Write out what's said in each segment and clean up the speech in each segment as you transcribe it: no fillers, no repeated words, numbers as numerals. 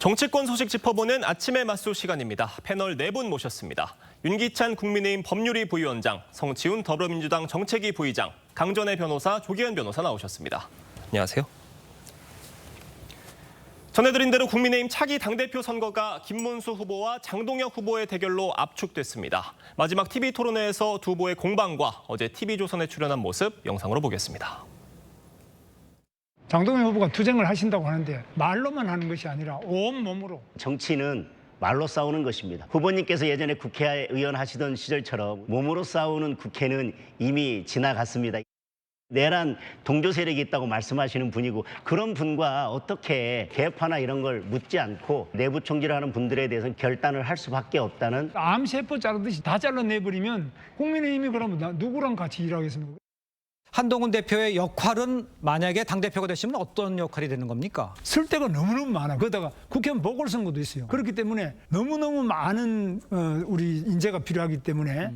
정치권 소식 짚어보는 아침의 맞수 시간입니다. 패널 4분 모셨습니다. 윤기찬 국민의힘 법률위 부위원장, 성치훈 더불어민주당 정책위 부의장, 강전애 변호사, 조기현 변호사 나오셨습니다. 안녕하세요. 전해드린 대로 국민의힘 차기 당대표 선거가 김문수 후보와 장동혁 후보의 대결로 압축됐습니다. 마지막 TV 토론회에서 두 후보의 공방과 어제 TV조선에 출연한 모습 영상으로 보겠습니다. 장동혁 후보가 투쟁을 하신다고 하는데 말로만 하는 것이 아니라 온몸으로. 정치는 말로 싸우는 것입니다. 후보님께서 예전에 국회의원 하시던 시절처럼 몸으로 싸우는 국회는 이미 지나갔습니다. 내란 동조 세력이 있다고 말씀하시는 분이고 그런 분과 어떻게 개파나 이런 걸 묻지 않고 내부 총질을 하는 분들에 대해서는 결단을 할 수밖에 없다는. 암세포 자르듯이 다 잘라내버리면 국민의힘이 그러면 누구랑 같이 일하겠습니까? 한동훈 대표의 역할은 만약에 당대표가 되시면 어떤 역할이 되는 겁니까? 쓸 데가 너무너무 많아요. 그러다가 국회의원 보궐선거도 있어요. 그렇기 때문에 너무너무 많은 우리 인재가 필요하기 때문에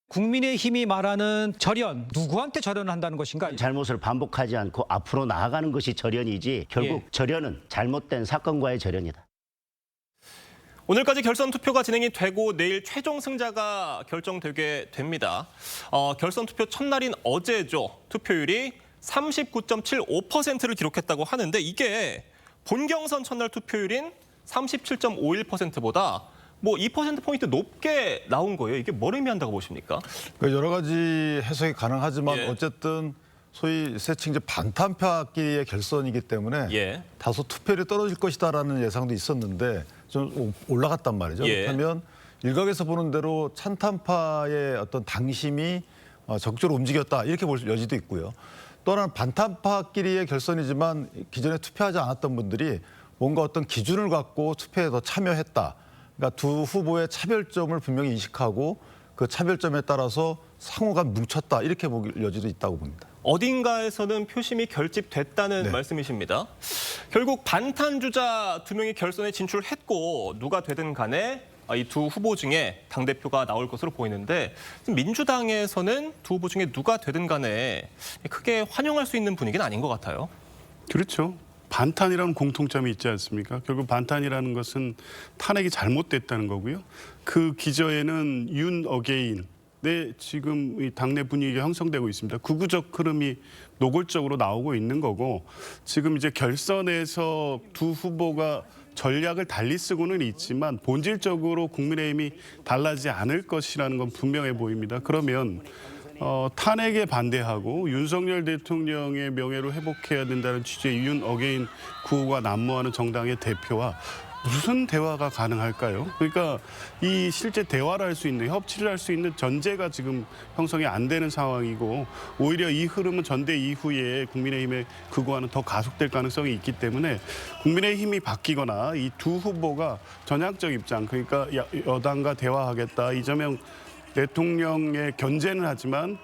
국민의힘이 말하는 절연, 누구한테 절연을 한다는 것인가? 잘못을 반복하지 않고 앞으로 나아가는 것이 절연이지 결국 절연은 잘못된 사건과의 절연이다. 오늘까지 결선 투표가 진행이 되고 내일 최종 승자가 결정되게 됩니다. 결선 투표 첫날인 어제죠. 투표율이 39.75%를 기록했다고 하는데 이게 본경선 첫날 투표율인 37.51%보다 뭐 2%포인트 높게 나온 거예요. 이게 뭘 의미한다고 보십니까? 여러 가지 해석이 가능하지만 어쨌든 소위 세칭 반탄표끼리의 결선이기 때문에 다소 투표율이 떨어질 것이다라는 예상도 있었는데 좀 올라갔단 말이죠. 그렇다면 일각에서 보는 대로 찬탄파의 어떤 당심이 적극적으로 움직였다 이렇게 볼 여지도 있고요. 또 하나는 반탄파끼리의 결선이지만 기존에 투표하지 않았던 분들이 뭔가 어떤 기준을 갖고 투표에 더 참여했다. 그러니까 두 후보의 차별점을 분명히 인식하고 그 차별점에 따라서 상호가 뭉쳤다 이렇게 볼 여지도 있다고 봅니다. 어딘가에서는 표심이 결집됐다는 말씀이십니다. 결국 반탄 주자 2명이 결선에 진출했고 누가 되든 간에 이 두 후보 중에 당대표가 나올 것으로 보이는데 민주당에서는 두 후보 중에 누가 되든 간에 크게 환영할 수 있는 분위기는 아닌 것 같아요. 그렇죠. 반탄이라는 공통점이 있지 않습니까? 결국 반탄이라는 것은 탄핵이 잘못됐다는 거고요. 그 기저에는 윤 어게인 지금 이 당내 분위기가 형성되고 있습니다. 극우적 흐름이 노골적으로 나오고 있는 거고 지금 이제 결선에서 두 후보가 전략을 달리 쓰고는 있지만 본질적으로 국민의힘이 달라지지 않을 것이라는 건 분명해 보입니다. 그러면 탄핵에 반대하고 윤석열 대통령의 명예를 회복해야 된다는 취지의 윤 어게인 구호가 난무하는 정당의 대표와 무슨 대화가 가능할까요? 그러니까 이 실제 대화를 할 수 있는, 협치를 할 수 있는 전제가 지금 형성이 안 되는 상황이고 오히려 이 흐름은 전대 이후에 국민의힘의 극우화는 더 가속될 가능성이 있기 때문에 국민의힘이 바뀌거나 이 두 후보가 전향적 입장, 그러니까 여당과 대화하겠다, 이재명 대통령의 견제는 하지만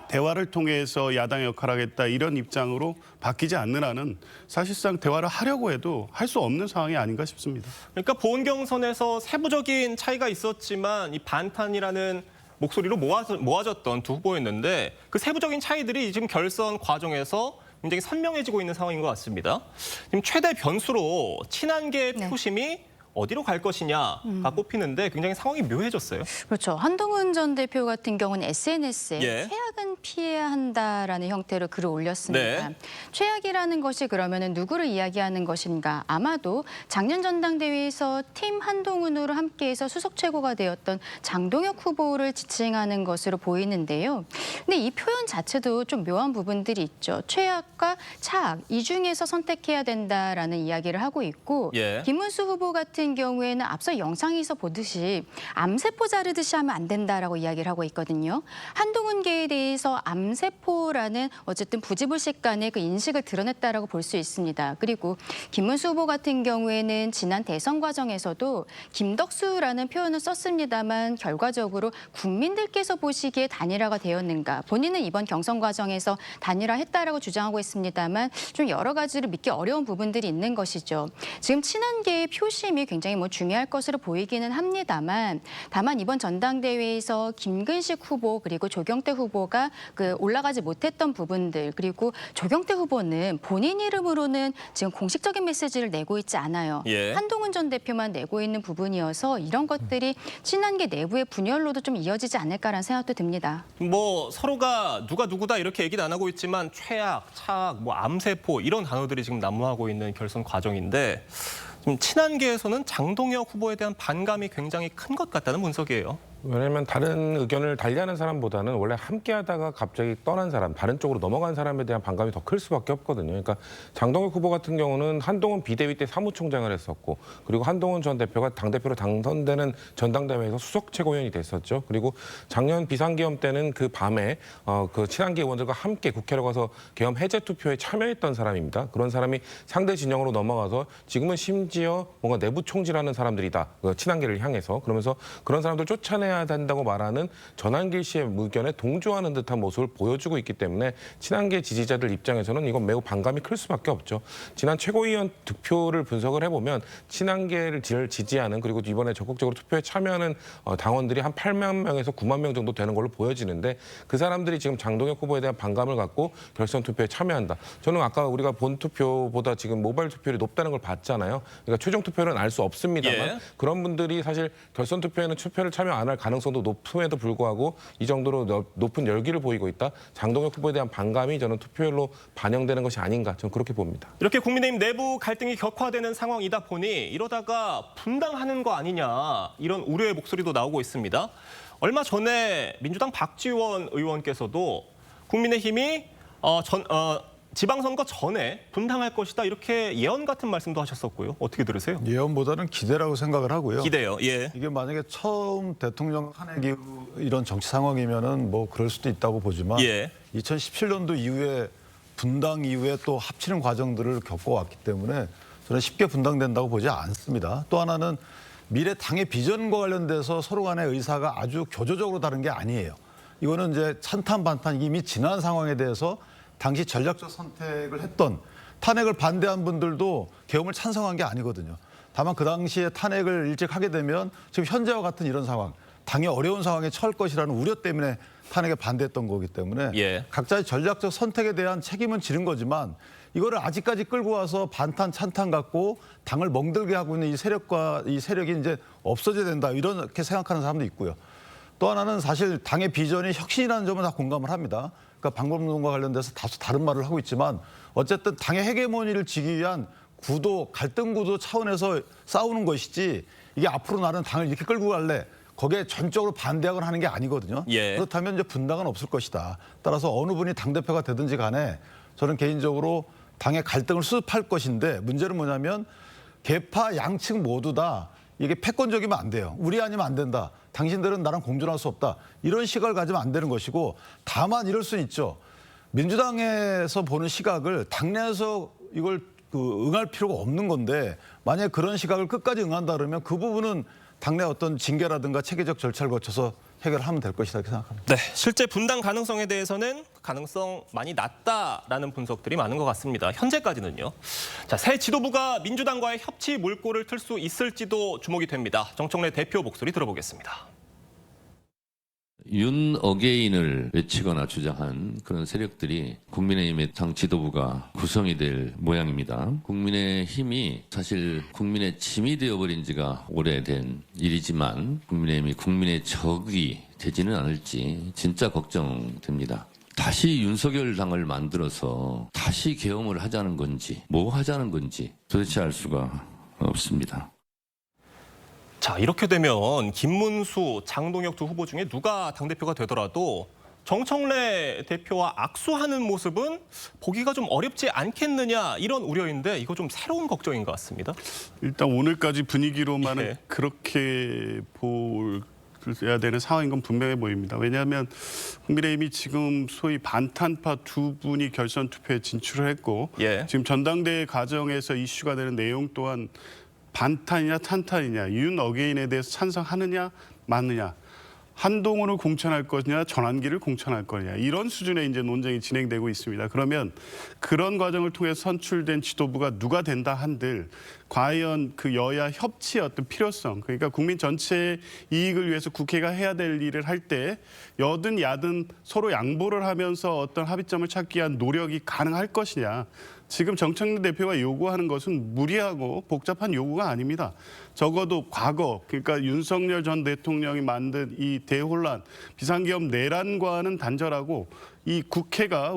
대화를 통해서 야당의 역할을 하겠다 이런 입장으로 바뀌지 않는 한은 사실상 대화를 하려고 해도 할 수 없는 상황이 아닌가 싶습니다. 그러니까 본경선에서 세부적인 차이가 있었지만 이 반탄이라는 목소리로 모아졌던 두 후보였는데 그 세부적인 차이들이 지금 결선 과정에서 굉장히 선명해지고 있는 상황인 것 같습니다. 지금 최대 변수로 친한계의 표심이 어디로 갈 것이냐가 꼽히는데 굉장히 상황이 묘해졌어요. 그렇죠. 한동훈 전 대표 같은 경우는 SNS에 최악은 피해야 한다라는 형태로 글을 올렸습니다. 최악이라는 것이 그러면은 누구를 이야기하는 것인가? 아마도 작년 전당대회에서 팀 한동훈으로 함께해서 수석 최고가 되었던 장동혁 후보를 지칭하는 것으로 보이는데요. 근데 이 표현 자체도 좀 묘한 부분들이 있죠. 최악과 차악 이 중에서 선택해야 된다라는 이야기를 하고 있고 김문수 후보 같은 경우에는 앞서 영상에서 보듯이 암세포 자르듯이 하면 안 된다라고 이야기를 하고 있거든요. 한동훈계에 대해서 암세포라는 어쨌든 부지불식 간의 그 인식을 드러냈다라고 볼 수 있습니다. 그리고 김문수 후보 같은 경우에는 지난 대선 과정에서도 김덕수라는 표현을 썼습니다만 결과적으로 국민들께서 보시기에 단일화가 되었는가. 본인은 이번 경선 과정에서 단일화했다라고 주장하고 있습니다만 좀 여러 가지를 믿기 어려운 부분들이 있는 것이죠. 지금 친한계의 표심이 굉장히 중요할 것으로 보이기는 합니다만 다만 이번 전당대회에서 김근식 후보 그리고 조경태 후보가 올라가지 못했던 부분들 그리고 조경태 후보는 본인 이름으로는 지금 공식적인 메시지를 내고 있지 않아요. 예. 한동훈 전 대표만 내고 있는 부분이어서 이런 것들이 친한계 내부의 분열로도 좀 이어지지 않을까라는 생각도 듭니다. 뭐 서로가 누가 누구다 이렇게 얘기는 안 하고 있지만 최악, 차악, 암세포 이런 단어들이 지금 난무하고 있는 결선 과정인데 지금 친한계에서는 장동혁 후보에 대한 반감이 굉장히 큰 것 같다는 분석이에요. 왜냐하면 다른 의견을 달리하는 사람보다는 원래 함께하다가 갑자기 떠난 사람, 다른 쪽으로 넘어간 사람에 대한 반감이 더 클 수밖에 없거든요. 그러니까 장동혁 후보 같은 경우는 한동훈 비대위 때 사무총장을 했었고, 그리고 한동훈 전 대표가 당대표로 당선되는 전당대회에서 수석 최고위원이 됐었죠. 그리고 작년 비상계엄 때는 그 밤에 그 친한계 의원들과 함께 국회로 가서 계엄 해제 투표에 참여했던 사람입니다. 그런 사람이 상대 진영으로 넘어가서 지금은 심지어 뭔가 내부 총질하는 사람들이다. 친한계를 향해서. 그러면서 그런 사람들 쫓아내야 된다고 말하는 전한길 씨의 의견에 동조하는 듯한 모습을 보여주고 있기 때문에 친한계 지지자들 입장에서는 이건 매우 반감이 클 수밖에 없죠. 지난 최고위원 득표를 분석을 해보면 친한계를 지지하는 그리고 이번에 적극적으로 투표에 참여하는 당원들이 한 8만 명에서 9만 명 정도 되는 걸로 보여지는데 그 사람들이 지금 장동혁 후보에 대한 반감을 갖고 결선 투표에 참여한다. 저는 아까 우리가 본 투표보다 지금 모바일 투표율이 높다는 걸 봤잖아요. 그러니까 최종 투표는 알 수 없습니다만 예. 그런 분들이 사실 결선 투표에는 투표를 참여 안 할 가능성도 높음에도 불구하고 이 정도로 높은 열기를 보이고 있다. 장동혁 후보에 대한 반감이 저는 투표율로 반영되는 것이 아닌가 저는 그렇게 봅니다. 이렇게 국민의힘 내부 갈등이 격화되는 상황이다 보니 이러다가 분당하는 거 아니냐 이런 우려의 목소리도 나오고 있습니다. 얼마 전에 민주당 박지원 의원께서도 국민의힘이 지방선거 전에 분당할 것이다 이렇게 예언 같은 말씀도 하셨었고요. 어떻게 들으세요? 예언보다는 기대라고 생각을 하고요. 기대요. 예. 이게 만약에 처음 대통령 탄핵 이후 이런 정치 상황이면은 뭐 그럴 수도 있다고 보지만 예. 2017년도 이후에 분당 이후에 또 합치는 과정들을 겪어왔기 때문에 저는 쉽게 분당된다고 보지 않습니다. 또 하나는 미래 당의 비전과 관련돼서 서로 간의 의사가 아주 교조적으로 다른 게 아니에요. 이거는 이제 찬탄 반탄 이미 지난 상황에 대해서 당시 전략적 선택을 했던 탄핵을 반대한 분들도 계엄을 찬성한 게 아니거든요. 다만 그 당시에 탄핵을 일찍 하게 되면 지금 현재와 같은 이런 상황, 당이 어려운 상황에 처할 것이라는 우려 때문에 탄핵에 반대했던 거기 때문에 예. 각자의 전략적 선택에 대한 책임은 지는 거지만 이거를 아직까지 끌고 와서 반탄 찬탄 갖고 당을 멍들게 하고 있는 이 세력이 이제 없어져야 된다 이렇게 생각하는 사람도 있고요. 또 하나는 사실 당의 비전이 혁신이라는 점은 다 공감을 합니다. 그러니까 방법론과 관련돼서 다소 다른 말을 하고 있지만 어쨌든 당의 헤게모니를 지기 위한 구도, 갈등 구도 차원에서 싸우는 것이지 이게 앞으로 나는 당을 이렇게 끌고 갈래. 거기에 전적으로 반대하거나 하는 게 아니거든요. 예. 그렇다면 이제 분당은 없을 것이다. 따라서 어느 분이 당대표가 되든지 간에 저는 개인적으로 당의 갈등을 수습할 것인데 문제는 뭐냐면 계파 양측 모두 다 이게 패권적이면 안 돼요. 우리 아니면 안 된다. 당신들은 나랑 공존할 수 없다. 이런 시각을 가지면 안 되는 것이고 다만 이럴 수는 있죠. 민주당에서 보는 시각을 당내에서 이걸 응할 필요가 없는 건데 만약에 그런 시각을 끝까지 응한다 그러면 그 부분은 당내 어떤 징계라든가 체계적 절차를 거쳐서 해결하면 될 것이다 이렇게 생각합니다. 네, 실제 분당 가능성에 대해서는 가능성 많이 낮다라는 분석들이 많은 것 같습니다. 현재까지는요. 자, 새 지도부가 민주당과의 협치 물꼬를 틀 수 있을지도 주목이 됩니다. 정청래 대표 목소리 들어보겠습니다. 윤 어게인을 외치거나 주장한 그런 세력들이 국민의힘의 당 지도부가 구성이 될 모양입니다. 국민의힘이 사실 국민의 짐이 되어버린 지가 오래된 일이지만 국민의힘이 국민의 적이 되지는 않을지 진짜 걱정됩니다. 다시 윤석열 당을 만들어서 다시 계엄을 하자는 건지 뭐 하자는 건지 도대체 알 수가 없습니다. 자, 이렇게 되면 김문수, 장동혁 두 후보 중에 누가 당대표가 되더라도 정청래 대표와 악수하는 모습은 보기가 좀 어렵지 않겠느냐 이런 우려인데 이거 좀 새로운 걱정인 것 같습니다. 일단 오늘까지 분위기로만은 예. 그렇게 해야 되는 상황인 건 분명해 보입니다. 왜냐하면 국민의힘이 지금 소위 반탄파 두 분이 결선 투표에 진출을 했고 예. 지금 전당대회 과정에서 이슈가 되는 내용 또한 반탄이냐 탄탄이냐 윤 어게인에 대해서 찬성하느냐 마느냐 한동훈을 공천할 거냐, 전환기를 공천할 거냐 이런 수준의 이제 논쟁이 진행되고 있습니다. 그러면 그런 과정을 통해 선출된 지도부가 누가 된다 한들 과연 그 여야 협치의 어떤 필요성, 그러니까 국민 전체의 이익을 위해서 국회가 해야 될 일을 할 때 여든 야든 서로 양보를 하면서 어떤 합의점을 찾기 위한 노력이 가능할 것이냐. 지금 정청래 대표가 요구하는 것은 무리하고 복잡한 요구가 아닙니다. 적어도 과거, 그러니까 윤석열 전 대통령이 만든 이 대혼란, 비상기업 내란과는 단절하고 이 국회가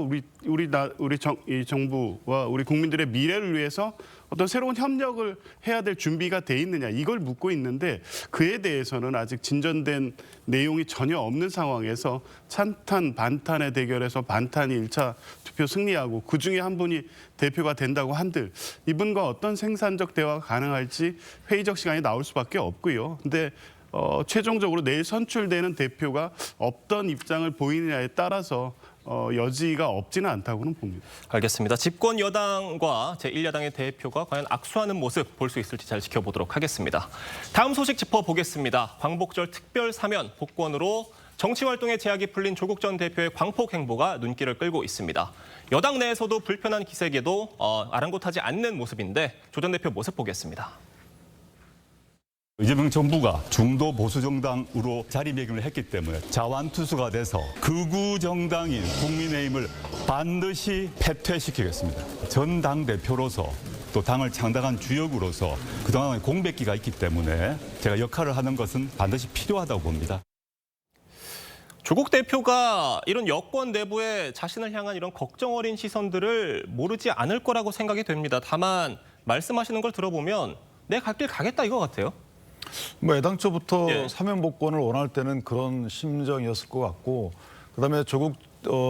이 정부와 우리 국민들의 미래를 위해서 어떤 새로운 협력을 해야 될 준비가 돼 있느냐 이걸 묻고 있는데 그에 대해서는 아직 진전된 내용이 전혀 없는 상황에서 찬탄 반탄의 대결에서 반탄이 1차 투표 승리하고 그중에 한 분이 대표가 된다고 한들 이분과 어떤 생산적 대화가 가능할지 회의적 시간이 나올 수밖에 없고요. 근데 최종적으로 내일 선출되는 대표가 어떤 입장을 보이느냐에 따라서 여지가 없지는 않다고는 봅니다. 알겠습니다. 집권 여당과 제1야당의 대표가 과연 악수하는 모습 볼 수 있을지 잘 지켜보도록 하겠습니다. 다음 소식 짚어보겠습니다. 광복절 특별 사면 복권으로 정치활동에 제약이 풀린 조국 전 대표의 광폭 행보가 눈길을 끌고 있습니다. 여당 내에서도 불편한 기색에도 아랑곳하지 않는 모습인데 조 전 대표 모습 보겠습니다. 이재명 정부가 중도 보수 정당으로 자리매김을 했기 때문에 자완투수가 돼서 극우 정당인 국민의힘을 반드시 패퇴시키겠습니다. 전 당대표로서 또 당을 창당한 주역으로서 그동안의 공백기가 있기 때문에 제가 역할을 하는 것은 반드시 필요하다고 봅니다. 조국 대표가 이런 여권 내부에 자신을 향한 이런 걱정 어린 시선들을 모르지 않을 거라고 생각이 됩니다. 다만 말씀하시는 걸 들어보면 내 갈 길 가겠다 이거 같아요. 뭐 애당초부터 사면 복권을 원할 때는 그런 심정이었을 것 같고 그다음에 조국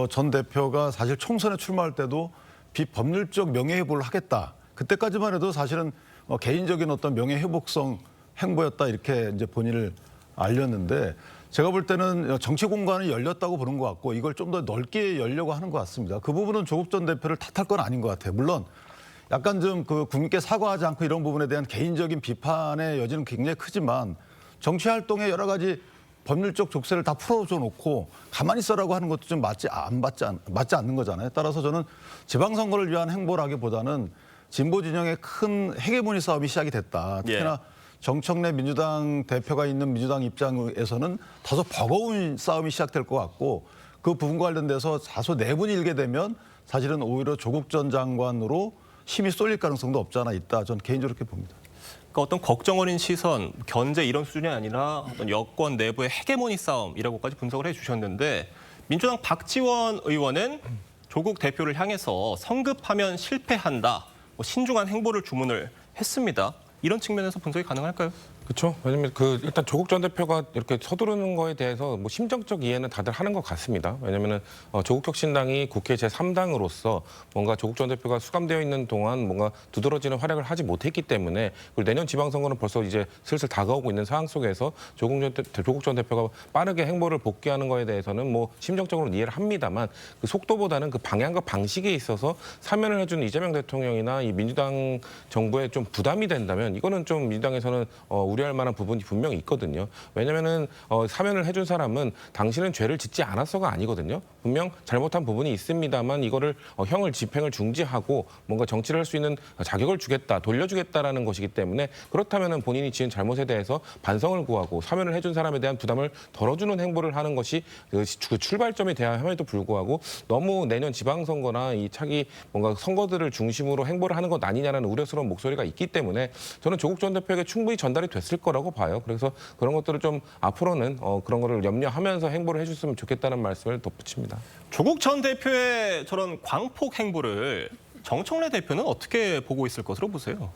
전 대표가 사실 총선에 출마할 때도 비법률적 명예회복을 하겠다. 그때까지만 해도 사실은 개인적인 어떤 명예회복성 행보였다 이렇게 이제 본인을 알렸는데 제가 볼 때는 정치 공간이 열렸다고 보는 것 같고 이걸 좀 더 넓게 열려고 하는 것 같습니다. 그 부분은 조국 전 대표를 탓할 건 아닌 것 같아요. 물론 약간 좀 그 국민께 사과하지 않고 이런 부분에 대한 개인적인 비판의 여지는 굉장히 크지만 정치 활동에 여러 가지 법률적 족쇄를 다 풀어줘 놓고 가만히 있어라고 하는 것도 좀 맞지 않는 거잖아요. 따라서 저는 지방선거를 위한 행보라기보다는 진보 진영의 큰 헤게모니 싸움이 시작이 됐다. 특히나 정청래 민주당 대표가 있는 민주당 입장에서는 다소 버거운 싸움이 시작될 것 같고 그 부분과 관련돼서 다소 내분이 일게 되면 사실은 오히려 조국 전 장관으로 힘이 쏠릴 가능성도 없지 않아 있다. 저는 개인적으로 그렇게 봅니다. 그러니까 어떤 걱정 어린 시선, 견제 이런 수준이 아니라 어떤 여권 내부의 헤게모니 싸움이라고까지 분석을 해주셨는데 민주당 박지원 의원은 조국 대표를 향해서 성급하면 실패한다, 신중한 행보를 주문을 했습니다. 이런 측면에서 분석이 가능할까요? 그렇죠. 왜냐면 일단 조국 전 대표가 이렇게 서두르는 거에 대해서 뭐 심정적 이해는 다들 하는 것 같습니다. 왜냐면은 조국혁신당이 국회 제3당으로서 뭔가 조국 전 대표가 수감되어 있는 동안 뭔가 두드러지는 활약을 하지 못했기 때문에 그리고 내년 지방선거는 벌써 이제 슬슬 다가오고 있는 상황 속에서 조국 전 대표가 빠르게 행보를 복귀하는 거에 대해서는 뭐 심정적으로 이해를 합니다만 그 속도보다는 그 방향과 방식에 있어서 사면을 해준 이재명 대통령이나 이 민주당 정부에 좀 부담이 된다면 이거는 좀 민주당에서는 우려할 만한 부분이 분명히 있거든요. 왜냐면은 사면을 해준 사람은 당신은 죄를 짓지 않았어가 아니거든요. 분명 잘못한 부분이 있습니다만 이거를 형을 집행을 중지하고 뭔가 정치를 할 수 있는 자격을 주겠다, 돌려주겠다라는 것이기 때문에 그렇다면은 본인이 지은 잘못에 대해서 반성을 구하고 사면을 해준 사람에 대한 부담을 덜어주는 행보를 하는 것이 그 출발점이 돼야 함에도 불구하고 너무 내년 지방선거나 이 차기 뭔가 선거들을 중심으로 행보를 하는 것 아니냐라는 우려스러운 목소리가 있기 때문에 저는 조국 전 대표에게 충분히 전달이 됐을 거라고 봐요. 그래서 그런 것들을 좀 앞으로는 그런 거를 염려하면서 행보를 해줬으면 좋겠다는 말씀을 덧붙입니다. 조국 전 대표의 저런 광폭 행보를 정청래 대표는 어떻게 보고 있을 것으로 보세요?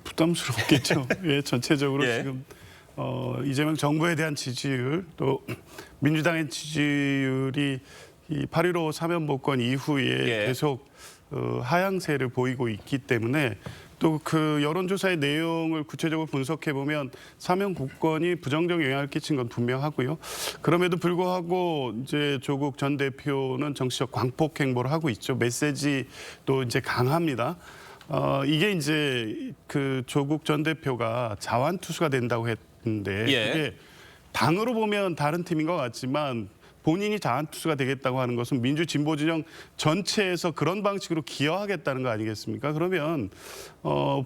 부담스럽겠죠. 예, 전체적으로 지금 이재명 정부에 대한 지지율 또 민주당의 지지율이 이 8.15 사면 복권 이후에 계속 하향세를 보이고 있기 때문에 또 그 여론조사의 내용을 구체적으로 분석해 보면 사면 복권이 부정적 영향을 끼친 건 분명하고요. 그럼에도 불구하고 이제 조국 전 대표는 정치적 광폭 행보를 하고 있죠. 메시지도 이제 강합니다. 이게 이제 그 조국 전 대표가 자완투수가 된다고 했는데 그게 당으로 보면 다른 팀인 것 같지만 본인이 자완투수가 되겠다고 하는 것은 민주진보진영 전체에서 그런 방식으로 기여하겠다는 거 아니겠습니까? 그러면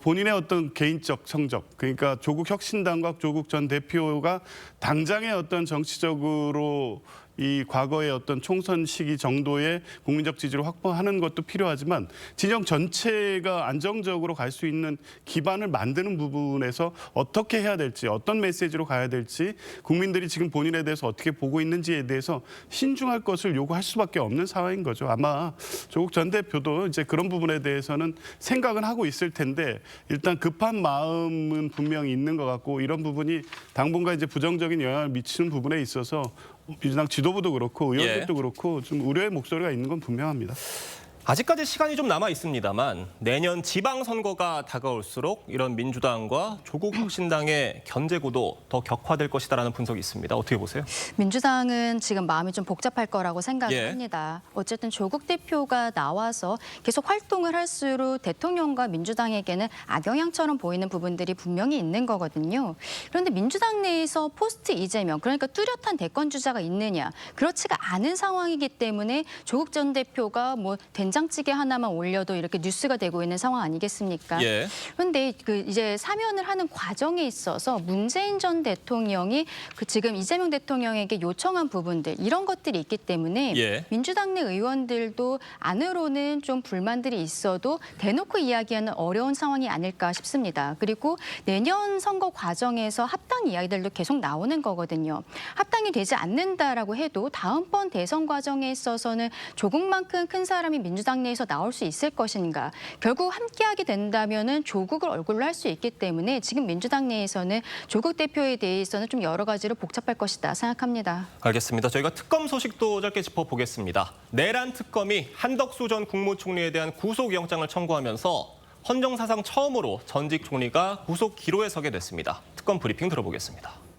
본인의 어떤 개인적 성적, 그러니까 조국 혁신당과 조국 전 대표가 당장의 어떤 정치적으로 이 과거의 어떤 총선 시기 정도의 국민적 지지를 확보하는 것도 필요하지만 진영 전체가 안정적으로 갈 수 있는 기반을 만드는 부분에서 어떻게 해야 될지, 어떤 메시지로 가야 될지, 국민들이 지금 본인에 대해서 어떻게 보고 있는지에 대해서 신중할 것을 요구할 수밖에 없는 상황인 거죠. 아마 조국 전 대표도 이제 그런 부분에 대해서는 생각은 하고 있을 텐데 일단 급한 마음은 분명히 있는 것 같고, 이런 부분이 당분간 이제 부정적인 영향을 미치는 부분에 있어서 민주당 지도부도 그렇고 의원들도 그렇고 좀 우려의 목소리가 있는 건 분명합니다. 아직까지 시간이 좀 남아 있습니다만 내년 지방선거가 다가올수록 이런 민주당과 조국 혁신당의 견제구도 더 격화될 것이다라는 분석이 있습니다. 어떻게 보세요? 민주당은 지금 마음이 좀 복잡할 거라고 생각을 합니다. 어쨌든 조국 대표가 나와서 계속 활동을 할수록 대통령과 민주당에게는 악영향처럼 보이는 부분들이 분명히 있는 거거든요. 그런데 민주당 내에서 포스트 이재명, 그러니까 뚜렷한 대권 주자가 있느냐, 그렇지가 않은 상황이기 때문에 조국 전 대표가 뭐 된장찌개 하나만 올려도 이렇게 뉴스가 되고 있는 상황 아니겠습니까? 그런데 이제 사면을 하는 과정에 있어서 문재인 전 대통령이 지금 이재명 대통령에게 요청한 부분들, 이런 것들이 있기 때문에 민주당 내 의원들도 안으로는 좀 불만들이 있어도 대놓고 이야기하는 어려운 상황이 아닐까 싶습니다. 그리고 내년 선거 과정에서 합당 이야기들도 계속 나오는 거거든요. 합당이 되지 않는다라고 해도 다음번 대선 과정에 있어서는 조국만큼 큰 사람이 민주당 내에서 나올 수 있을 것인가. 결국 함께하게 된다면은 조국을 얼굴로 할 수 있기 때문에 지금 민주당 내에서는 조국 대표에 대해서는 좀 여러 가지로 복잡할 것이다 생각합니다. 알겠습니다. 저희가 특검 소식도 짧게 짚어보겠습니다. 내란 특검이 한덕수 전 국무총리에 대한 구속영장을 청구하면서 헌정사상 처음으로 전직 총리가 구속 기로에 서게 됐습니다. 특검 브리핑 들어보겠습니다.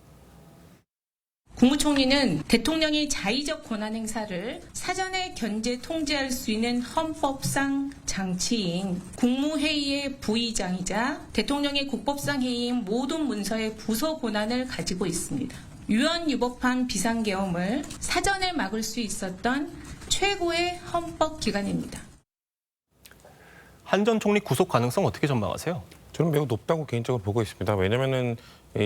국무총리는 대통령이 자의적 권한 행사를 사전에 견제 통제할 수 있는 헌법상 장치인 국무회의의 부의장이자 대통령의 국법상 해이인 모든 문서의 부서 권한을 가지고 있습니다. 유언유법한 비상계엄을 사전에 막을 수 있었던 최고의 헌법기관입니다. 한 전 총리 구속 가능성 어떻게 전망하세요? 저는 매우 높다고 개인적으로 보고 있습니다. 왜냐면은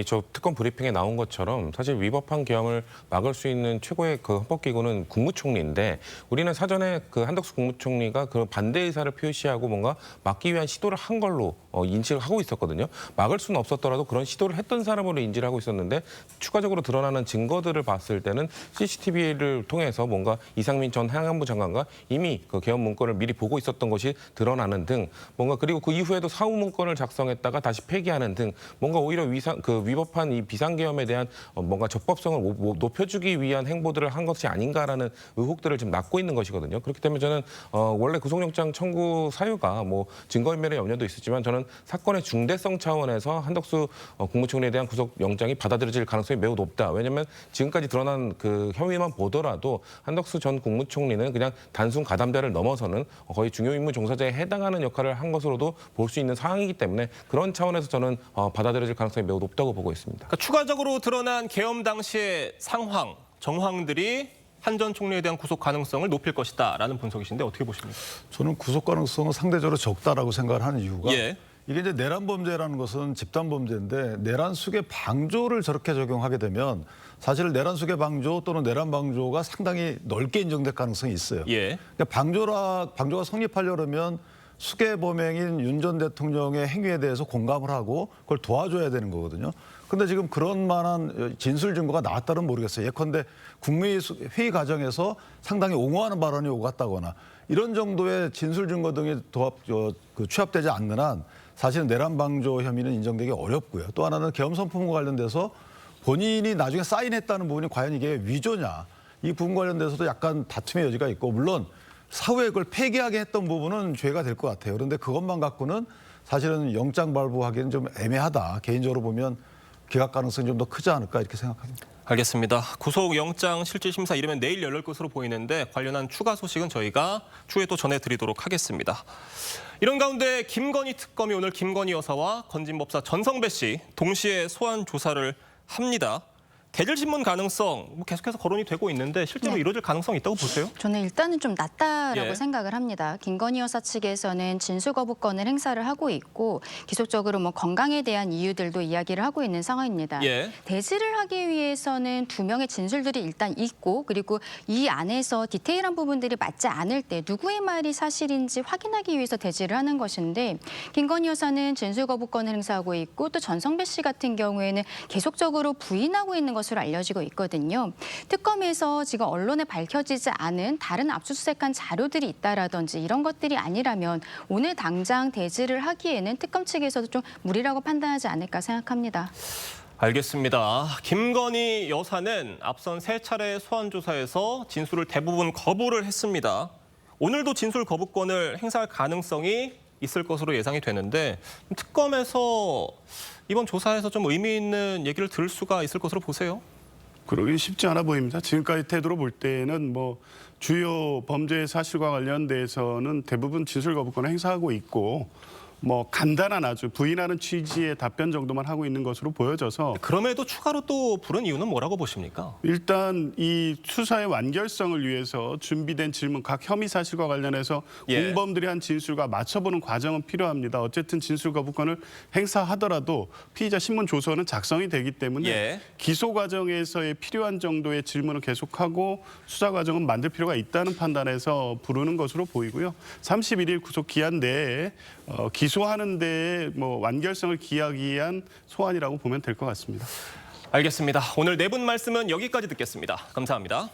저 특검 브리핑에 나온 것처럼 사실 위법한 계엄을 막을 수 있는 최고의 그 헌법기구는 국무총리인데, 우리는 사전에 그 한덕수 국무총리가 그 반대 의사를 표시하고 뭔가 막기 위한 시도를 한 걸로 인식을 하고 있었거든요. 막을 수는 없었더라도 그런 시도를 했던 사람으로 인지를 하고 있었는데, 추가적으로 드러나는 증거들을 봤을 때는 CCTV를 통해서 뭔가 이상민 전 행안부 장관과 이미 그 계엄 문건을 미리 보고 있었던 것이 드러나는 등, 뭔가 그리고 그 이후에도 사후 문건을 작성했다가 다시 폐기하는 등, 뭔가 오히려 위법한 이 비상계엄에 대한 뭔가 적법성을 높여주기 위한 행보들을 한 것이 아닌가라는 의혹들을 지금 낳고 있는 것이거든요. 그렇기 때문에 저는 원래 구속영장 청구 사유가 뭐 증거인멸의 염려도 있었지만, 저는 사건의 중대성 차원에서 한덕수 국무총리에 대한 구속영장이 받아들여질 가능성이 매우 높다. 왜냐하면 지금까지 드러난 그 혐의만 보더라도 한덕수 전 국무총리는 그냥 단순 가담자를 넘어서는 거의 중요임무 종사자에 해당하는 역할을 한 것으로도 볼 수 있는 상황이기 때문에, 그런 차원에서 저는 받아들여질 가능성이 매우 높다고 보고 있습니다. 그러니까 추가적으로 드러난 계엄 당시의 상황, 정황들이 한 전 총리에 대한 구속 가능성을 높일 것이다라는 분석이신데 어떻게 보십니까? 저는 구속 가능성은 상대적으로 적다라고 생각을 하는 이유가 이게 이제 내란 범죄라는 것은 집단 범죄인데, 내란 수계 방조를 저렇게 적용하게 되면 사실 내란 수계 방조 또는 내란 방조가 상당히 넓게 인정될 가능성이 있어요. 그러니까 방조가 성립하려면 수계 범행인 윤 전 대통령의 행위에 대해서 공감을 하고 그걸 도와줘야 되는 거거든요. 근데 지금 그런 만한 진술 증거가 나왔다는 모르겠어요. 예컨대 국무회의 과정에서 상당히 옹호하는 발언이 오갔다거나 이런 정도의 진술 증거 등이 취합되지 않는 한 사실은 내란 방조 혐의는 인정되기 어렵고요. 또 하나는 계엄 선포문과 관련돼서 본인이 나중에 사인했다는 부분이 과연 이게 위조냐, 이 부분 관련돼서도 약간 다툼의 여지가 있고, 물론 사후에 그걸 폐기하게 했던 부분은 죄가 될 것 같아요. 그런데 그것만 갖고는 사실은 영장 발부하기는 좀 애매하다. 개인적으로 보면 기각 가능성이 좀 더 크지 않을까 이렇게 생각합니다. 알겠습니다. 구속영장 실질심사 이르면 내일 열릴 것으로 보이는데, 관련한 추가 소식은 저희가 추후에 또 전해드리도록 하겠습니다. 이런 가운데 김건희 특검이 오늘 김건희 여사와 건진법사 전성배 씨 동시에 소환 조사를 합니다. 대질 신문 가능성 계속해서 거론이 되고 있는데 실제로 네. 이루어질 가능성이 있다고 보세요? 저는 일단은 좀 낮다라고 예. 생각을 합니다. 김건희 여사 측에서는 진술 거부권을 행사를 하고 있고 기속적으로 뭐 건강에 대한 이유들도 이야기를 하고 있는 상황입니다. 예. 대질을 하기 위해서는 2명의 진술들이 일단 있고 그리고 이 안에서 디테일한 부분들이 맞지 않을 때 누구의 말이 사실인지 확인하기 위해서 대질을 하는 것인데 김건희 여사는 진술 거부권을 행사하고 있고 또 전성배 씨 같은 경우에는 계속적으로 부인하고 있는 것으로 알려지고 있거든요. 특검에서 지금 언론에 밝혀지지 않은 다른 압수수색한 자료들이 있다라든지 이런 것들이 아니라면 오늘 당장 대질을 하기에는 특검 측에서도 좀 무리라고 판단하지 않을까 생각합니다. 알겠습니다. 김건희 여사는 앞선 3차례 소환 조사에서 진술을 대부분 거부를 했습니다. 오늘도 진술 거부권을 행사할 가능성이 있을 것으로 예상이 되는데 특검에서 이번 조사에서 좀 의미 있는 얘기를 들을 수가 있을 것으로 보세요? 그러긴 쉽지 않아 보입니다. 지금까지 태도로 볼 때는 뭐 주요 범죄 사실과 관련돼서는 대부분 진술 거부권을 행사하고 있고 뭐 간단한 아주 부인하는 취지의 답변 정도만 하고 있는 것으로 보여져서 그럼에도 추가로 또 부른 이유는 뭐라고 보십니까? 일단 이 수사의 완결성을 위해서 준비된 질문 각 혐의 사실과 관련해서 예. 공범들이 한 진술과 맞춰보는 과정은 필요합니다. 어쨌든 진술 거부권을 행사하더라도 피의자 신문 조서는 작성이 되기 때문에 예. 기소 과정에서의 필요한 정도의 질문을 계속하고 수사 과정은 만들 필요가 있다는 판단에서 부르는 것으로 보이고요. 31일 구속 기한 내에 기소하는 데에 뭐 완결성을 기하기 위한 소환이라고 보면 될 것 같습니다. 알겠습니다. 오늘 4분 말씀은 여기까지 듣겠습니다. 감사합니다.